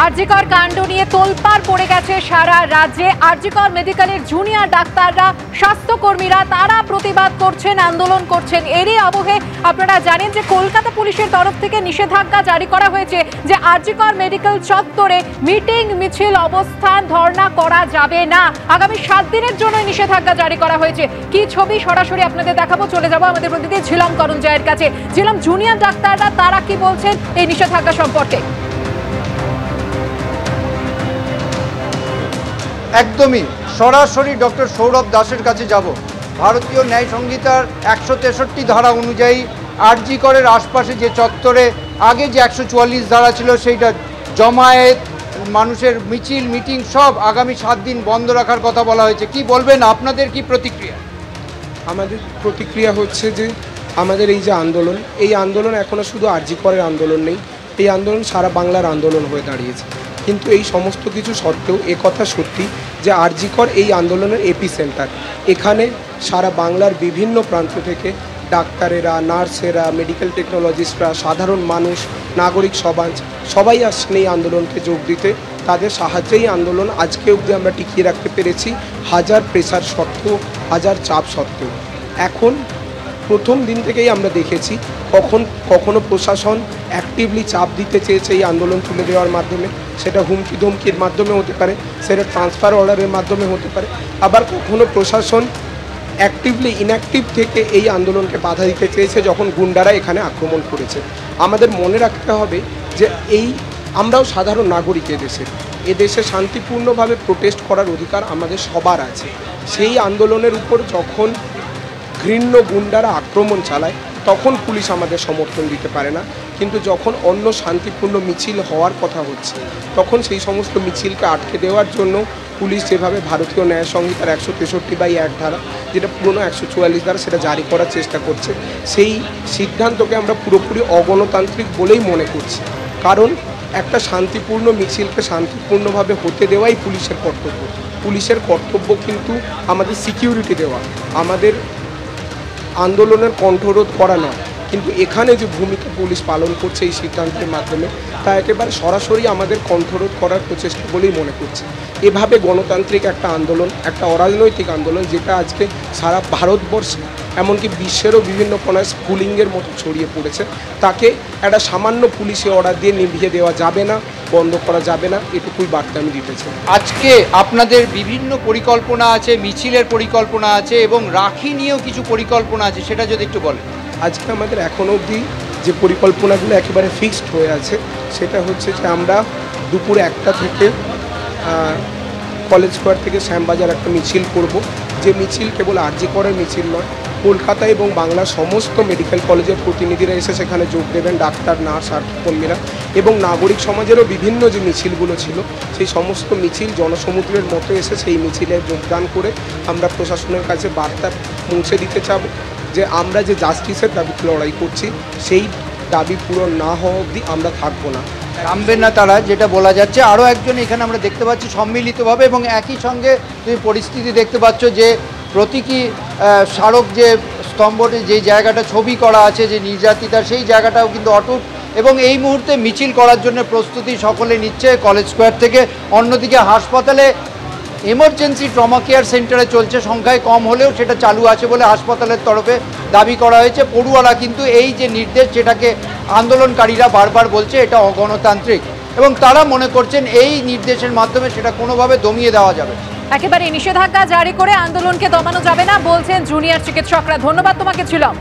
আরজিকর কাণ্ড নিয়ে তোলপাড় পড়ে গেছে সারা রাজ্যে। আরজিকর মেডিকেলের জুনিয়র ডাক্তাররা, স্বাস্থ্যকর্মীরা তারা প্রতিবাদ করছেন, আন্দোলন করছেন। এরই আবহে আপনারা জানেন যে কলকাতা পুলিশের তরফ থেকে নিষেধাজ্ঞা জারি করা হয়েছে যে আরজিকর মেডিকেল চত্বরে মিটিং, মিছিল, অবস্থান, ধর্ণা করা যাবে না। আগামী 7 দিনের জন্য নিষেধাজ্ঞা জারি করা হয়েছে। কি ছবি সরাসরি আপনাদের দেখাবো, চলে যাবো আমাদের প্রতিনিধি ঝিলম করঞ্জয়ের কাছে। ঝিলম, জুনিয়র ডাক্তাররা তারা কি বলছেন এই নিষেধাজ্ঞা সম্পর্কে? একদমই সরাসরি ডক্টর সৌরভ দাসের কাছে যাব। ভারতীয় ন্যায় সংহিতার 163 ধারা অনুযায়ী আরজিকরের আশপাশে যে চত্বরে আগে যে 144 ধারা ছিল, সেইটা জমায়েত, মানুষের মিছিল, মিটিং সব আগামী 7 দিন বন্ধ রাখার কথা বলা হয়েছে। কি বলবেন, আপনাদের কি প্রতিক্রিয়া? আমাদের প্রতিক্রিয়া হচ্ছে যে আমাদের এই যে আন্দোলন, এই আন্দোলন এখনও শুধু আরজিকরের আন্দোলন নেই, এই আন্দোলন সারা বাংলার আন্দোলন হয়ে দাঁড়িয়েছে। কিন্তু এই সমস্ত কিছু সত্ত্বেও একথা সত্যি যে আরজিকর এই আন্দোলনের এপিসেন্টার। এখানে সারা বাংলার বিভিন্ন প্রান্ত থেকে ডাক্তারেরা, নার্সেরা, মেডিকেল টেকনোলজিস্টরা, সাধারণ মানুষ, নাগরিক সমাজ সবাই আসছেন এই আন্দোলনকে যোগ দিতে। তাদের সাহায্যেই আন্দোলন আজকে অবধি আমরা টিকিয়ে রাখতে পেরেছি, হাজার প্রেসার সত্ত্বেও, হাজার চাপ সত্ত্বেও। এখন প্রথম দিন থেকেই আমরা দেখেছি কখনো প্রশাসন অ্যাক্টিভলি চাপ দিতে চেয়েছে এই আন্দোলন তুলে দেওয়ার মাধ্যমে, সেটা হুমকি ধমকির মাধ্যমে হতে পারে, সেটা ট্রান্সফার অর্ডারের মাধ্যমে হতে পারে, আবার কখনো প্রশাসন অ্যাক্টিভলি ইনঅ্যাক্টিভ থেকে এই আন্দোলনকে বাধা দিতে চেয়েছে যখন গুন্ডারা এখানে আক্রমণ করেছে। আমাদের মনে রাখতে হবে যে আমরাও সাধারণ নাগরিক এদেশে শান্তিপূর্ণভাবে প্রোটেস্ট করার অধিকার আমাদের সবার আছে। সেই আন্দোলনের উপর যখন ঘৃণ্য গুন্ডারা আক্রমণ চালায় তখন পুলিশ আমাদের সমর্থন দিতে পারে না, কিন্তু যখন অন্য শান্তিপূর্ণ মিছিল হওয়ার কথা হচ্ছে তখন সেই সমস্ত মিছিলকে আটকে দেওয়ার জন্য পুলিশ যেভাবে ভারতীয় ন্যায় সংহিতার 163/1 ধারা, যেটা পুরনো 144 ধারা, সেটা জারি করার চেষ্টা করছে, সেই সিদ্ধান্তকে আমরা পুরোপুরি অগণতান্ত্রিক বলেই মনে করছি। কারণ একটা শান্তিপূর্ণ মিছিলকে শান্তিপূর্ণভাবে হতে দেওয়াই পুলিশের কর্তব্য। পুলিশের কর্তব্য কিন্তু আমাদের সিকিউরিটি দেওয়া, আমাদের আন্দোলনের কণ্ঠরোধ করা নয়। কিন্তু এখানে যে ভূমিকা পুলিশ পালন করছে এই সিদ্ধান্তের মাধ্যমে, তা একেবারে সরাসরি আমাদের কণ্ঠরোধ করার প্রচেষ্টা বলেই মনে করছে। এভাবে গণতান্ত্রিক একটা আন্দোলন, একটা অরাজনৈতিক আন্দোলন, যেটা আজকে সারা ভারতবর্ষে এমনকি বিশ্বেরও বিভিন্ন কোনায় স্ফুলিঙ্গের মতো ছড়িয়ে পড়েছে, তাকে একটা সামান্য পুলিশি অর্ডার দিয়ে নিভিয়ে দেওয়া যাবে না, বন্ধ করা যাবে না, এটুকুই বার্তা আমি দিতে চাই। আজকে আপনাদের বিভিন্ন পরিকল্পনা আছে, মিছিলের পরিকল্পনা আছে এবং রাখি নিয়েও কিছু পরিকল্পনা আছে, সেটা যদি একটু বলেন। আজকে আমাদের এখনও অবধি যে পরিকল্পনাগুলো একেবারে ফিক্সড হয়ে আছে, সেটা হচ্ছে যে আমরা দুপুর 1টা থেকে কলেজ স্কোয়ার থেকে শ্যামবাজার একটা মিছিল করব। যে মিছিল কেবল আরজিকরের মিছিল নয়, কলকাতা এবং বাংলার সমস্ত মেডিকেল কলেজের প্রতিনিধিরা এসে সেখানে যোগ দেবেন, ডাক্তার, নার্স, স্বাস্থ্যকর্মীরা এবং নাগরিক সমাজেরও বিভিন্ন যে মিছিলগুলো ছিল সেই সমস্ত মিছিল জনসমুদ্রের মতো এসে সেই মিছিলে যোগদান করে আমরা প্রশাসনের কাছে বার্তা পৌঁছে দিতে চাব যে আমরা যে জাস্টিসের দাবিতে লড়াই করছি সেই দাবি পূরণ না হওয়া অবধি আমরা থাকবো না, নামবেন না তারা, যেটা বলা যাচ্ছে। আরও একজন এখানে আমরা দেখতে পাচ্ছি সম্মিলিতভাবে, এবং একই সঙ্গে তুমি পরিস্থিতি দেখতে পাচ্ছ যে প্রতীকী স্মারক যে স্তম্ভটি, যে জায়গাটা ছবি করা আছে যে নির্যাতিতার, সেই জায়গাটাও কিন্তু অটুট এবং এই মুহূর্তে মিছিল করার জন্য প্রস্তুতি সকলে নিচ্ছে কলেজ স্কোয়ার থেকে। অন্যদিকে হাসপাতালে এমার্জেন্সি ট্রমা কেয়ার সেন্টারে চলছে, সংখ্যায় কম হলেও সেটা চালু আছে বলে হাসপাতালের তরফে দাবি করা হয়েছে। পড়ুয়ারা কিন্তু এই যে নির্দেশ, যেটাকে আন্দোলনকারীরা বারবার বলছে এটা অগণতান্ত্রিক, এবং তারা মনে করছেন এই নির্দেশের মাধ্যমে সেটা কোনোভাবে দমিয়ে দেওয়া যাবে। একেবারে নিষেধাজ্ঞা জারি করে আন্দোলনকে দমানো যাবে না বলছেন জুনিয়র চিকিৎসকরা। ধন্যবাদ তোমাকে ছিলাম।